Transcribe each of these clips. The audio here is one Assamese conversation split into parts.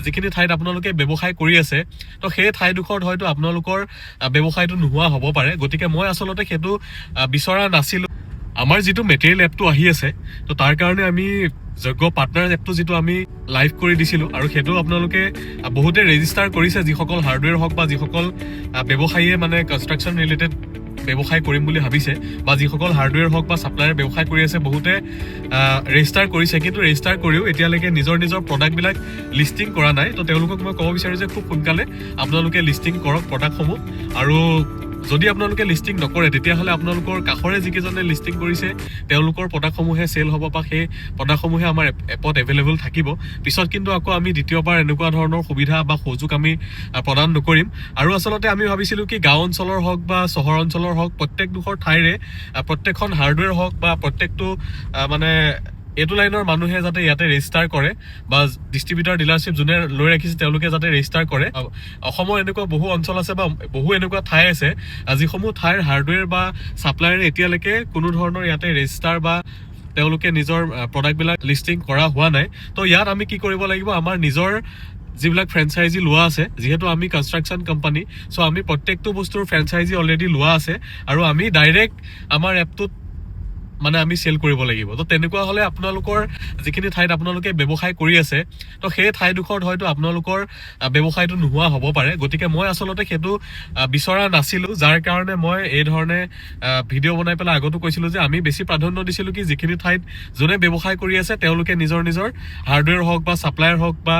যিখিনি ঠাইত আপোনালোকে ব্যৱসায় কৰি আছে তো সেই ঠাইডোখৰত হয়তো আপোনালোকৰ ব্যৱসায়টো নোহোৱা হ'ব পাৰে গতিকে মই আচলতে সেইটো বিচৰা নাছিলোঁ আমাৰ যিটো মেটেৰিয়েল এপটো আহি আছে তো তাৰ কাৰণে আমি যোগ্য পাৰ্টনাৰ এপটো যিটো আমি লাইভ কৰি দিছিলোঁ আৰু সেইটো আপোনালোকে বহুতে ৰেজিষ্টাৰ কৰিছে যিসকল হাৰ্ডৱেৰ হওক বা যিসকল ব্যৱসায়ীয়ে মানে কনষ্ট্ৰাকশ্যন ৰিলেটেড ব্যৱসায় কৰিম বুলি ভাবিছে বা যিসকল হাৰ্ডৱেৰ হওক বা ছাপ্লায়াৰ ব্যৱসায় কৰি আছে বহুতে ৰেজিষ্টাৰ কৰিছে কিন্তু ৰেজিষ্টাৰ কৰিও এতিয়ালৈকে নিজৰ প্ৰডাক্টবিলাক লিষ্টিং কৰা নাই তো তেওঁলোকক মই ক'ব বিচাৰোঁ যে খুব সোনকালে আপোনালোকে লিষ্টিং কৰক প্ৰডাক্টসমূহ আৰু যদি আপোনালোকে লিষ্টিং নকৰে তেতিয়াহ'লে আপোনালোকৰ কাষৰে যিকেইজনে লিষ্টিং কৰিছে তেওঁলোকৰ প্ৰডাক্টসমূহে চেল হ'ব বা সেই প্ৰডাক্টসমূহে আমাৰ এপত এভেইলেবল থাকিব পিছত কিন্তু আকৌ আমি দ্বিতীয়বাৰ এনেকুৱা ধৰণৰ সুবিধা বা সুযোগ আমি প্ৰদান নকৰিম আৰু আচলতে আমি ভাবিছিলোঁ কি গাঁও অঞ্চলৰ হওক বা চহৰ অঞ্চলৰ হওক প্ৰত্যেকডোখৰ ঠাইৰে প্ৰত্যেকখন হাৰ্ডৱেৰ হওক বা প্ৰত্যেকটো মানে এইটো লাইনৰ মানুহে যাতে ইয়াতে ৰেজিষ্টাৰ কৰে বা ডিষ্ট্ৰিবিউটাৰ ডিলাৰশ্বিপ যোনে লৈ ৰাখিছে তেওঁলোকে যাতে ৰেজিষ্টাৰ কৰে অসমৰ এনেকুৱা বহু অঞ্চল আছে বা বহু এনেকুৱা ঠাই আছে যিসমূহ ঠাইৰ হাৰ্ডৱেৰ বা ছাপ্লায়াৰে এতিয়ালৈকে কোনো ধৰণৰ ইয়াতে ৰেজিষ্টাৰ বা তেওঁলোকে নিজৰ প্ৰডাক্টবিলাক লিষ্টিং কৰা হোৱা নাই তো ইয়াত আমি কি কৰিব লাগিব আমাৰ নিজৰ যিবিলাক ফ্ৰেঞ্চাইজি লোৱা আছে যিহেতু আমি কনষ্ট্ৰাকশ্যন কোম্পানী চ' আমি প্ৰত্যেকটো বস্তুৰ ফ্ৰেঞ্চাইজি অলৰেডি লোৱা আছে আৰু আমি ডাইৰেক্ট আমাৰ এপটোত মানে আমি চেল কৰিব লাগিব তো তেনেকুৱা হ'লে আপোনালোকৰ যিখিনি ঠাইত আপোনালোকে ব্যৱসায় কৰি আছে তো সেই ঠাইডোখৰত হয়তো আপোনালোকৰ ব্যৱসায়টো নোহোৱা হ'ব পাৰে গতিকে মই আচলতে সেইটো বিচৰা নাছিলোঁ যাৰ কাৰণে মই এই ধৰণে ভিডিঅ' বনাই পেলাই আগতো কৈছিলোঁ যে আমি বেছি প্ৰাধান্য দিছিলোঁ কি যিখিনি ঠাইত যোনে ব্যৱসায় কৰি আছে তেওঁলোকে নিজৰ হাৰ্ডৱেৰ হওক বা ছাপ্লায়াৰ হওক বা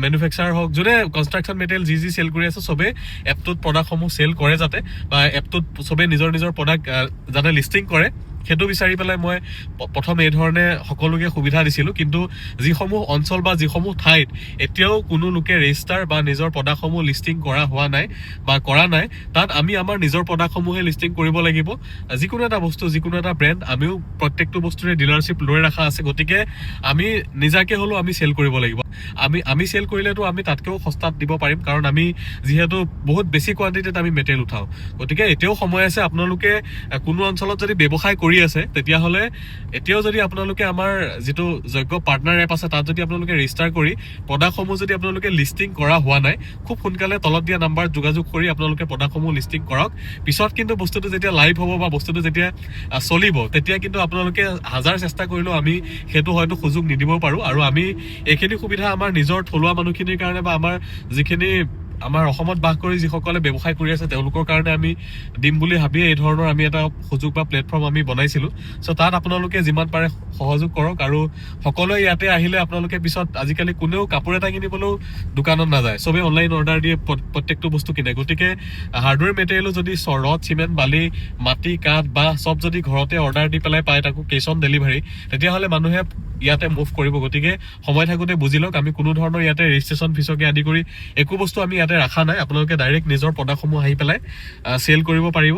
মেনুফেকচাৰ হওক যোনে কনষ্ট্ৰাকশ্যন মেটেৰিয়েল যি চেল কৰি আছে চবেই এপটোত প্ৰডাক্টসমূহ চেল কৰে যাতে বা এপটোত চবেই নিজৰ প্ৰডাক্ট যাতে লিষ্টিং কৰে সেইটো বিচাৰি পেলাই মই প্ৰথম এই ধৰণে সকলোকে সুবিধা দিছিলোঁ কিন্তু যিসমূহ অঞ্চল বা যিসমূহ ঠাইত এতিয়াও কোনো লোকে ৰেজিষ্টাৰ বা নিজৰ প্ৰডাক্টসমূহ লিষ্টিং কৰা হোৱা নাই বা কৰা নাই তাত আমি আমাৰ নিজৰ প্ৰডাক্টসমূহে লিষ্টিং কৰিব লাগিব যিকোনো এটা বস্তু যিকোনো এটা ব্ৰেণ্ড আমিও প্ৰত্যেকটো বস্তুৰে ডিলাৰশ্বিপ লৈ ৰখা আছে গতিকে আমি নিজাকে হ'লেও আমি চেল কৰিব লাগিব আমি চেল কৰিলেতো আমি তাতকৈও সস্তাত দিব পাৰিম কাৰণ আমি যিহেতু বহুত বেছি কোৱান্টিটিত আমি মেটেৰিয়েল উঠাওঁ গতিকে এতিয়াও সময় আছে আপোনালোকে কোনো অঞ্চলত যদি ব্যৱসায় কৰি আছে তেতিয়াহ'লে এতিয়াও যদি আপোনালোকে আমাৰ যিটো যোগ্য পাৰ্টনাৰ এপ আছে তাত যদি আপোনালোকে ৰেজিষ্টাৰ কৰি প্ৰডাক্টসমূহ যদি আপোনালোকে লিষ্টিং কৰা হোৱা নাই খুব সোনকালে তলত দিয়া নাম্বাৰত যোগাযোগ কৰি আপোনালোকে প্ৰডাক্টসমূহ লিষ্টিং কৰক পিছত কিন্তু বস্তুটো যেতিয়া লাইভ হ'ব বা বস্তুটো যেতিয়া চলিব তেতিয়া কিন্তু আপোনালোকে হাজাৰ চেষ্টা কৰিলেও আমি সেইটো হয়তো সুযোগ নিদিব পাৰোঁ আৰু আমি এইখিনি সুবিধা আমাৰ নিজৰ থলুৱা মানুহখিনিৰ কাৰণে বা আমাৰ যিখিনি আমাৰ অসমত বাস কৰি যিসকলে ব্যৱসায় কৰি আছে তেওঁলোকৰ কাৰণে আমি দিম বুলি ভাবি এই ধৰণৰ আমি এটা সুযোগ বা প্লেটফৰ্ম আমি বনাইছিলোঁ চ' তাত আপোনালোকে যিমান পাৰে সহযোগ কৰক আৰু সকলোৱে ইয়াতে আহিলে আপোনালোকে পিছত আজিকালি কোনেও কাপোৰ এটা কিনিবলৈও দোকানত নাযায় চবেই অনলাইন অৰ্ডাৰ দিয়ে প্ৰত্যেকটো বস্তু কিনে গতিকে হাৰ্ডৱেৰ মেটেৰিয়েলো যদি ৰড চিমেণ্ট বালি মাটি কাঠ বা চব যদি ঘৰতে অৰ্ডাৰ দি পেলাই পায় তাকো কেছ অন ডেলিভাৰী তেতিয়াহ'লে মানুহে ইয়াতে মুভ কৰিব গতিকে সময় থাকোঁতে বুজি লওক আমি কোনো ধৰণৰ ইয়াতে ৰেজিষ্ট্ৰেশ্যন ফিছকে আদি কৰি একো বস্তু আমি ইয়াতে ৰখা নাই আপোনালোকে ডাইৰেক্ট নিজৰ প্ৰডাক্টসমূহ আহি পেলাই চেল কৰিব পাৰিব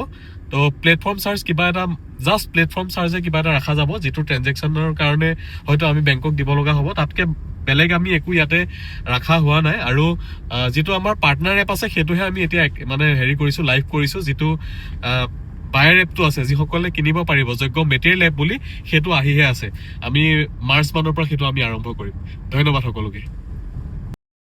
তো প্লেটফৰ্ম চাৰ্জ কিবা এটা জাষ্ট প্লেটফৰ্ম চাৰ্জে কিবা এটা ৰখা যাব যিটো ট্ৰেনজেকশ্যনৰ কাৰণে হয়তো আমি বেংকক দিব লগা হ'ব তাতকৈ বেলেগ আমি একো ইয়াতে ৰখা হোৱা নাই আৰু যিটো আমাৰ পাৰ্টনাৰ এপ আছে সেইটোহে আমি এতিয়া মানে কৰিছোঁ লাইভ কৰিছোঁ যিটো বায়াৰ এপটো আছে যিসকলে কিনিব পাৰিব যোগ্য মেটেৰিয়েল এপ বুলি সেইটো আহিহে আছে আমি মাৰ্চ মানৰ পৰা সেইটো আমি আৰম্ভ কৰিম ধন্যবাদ সকলোকে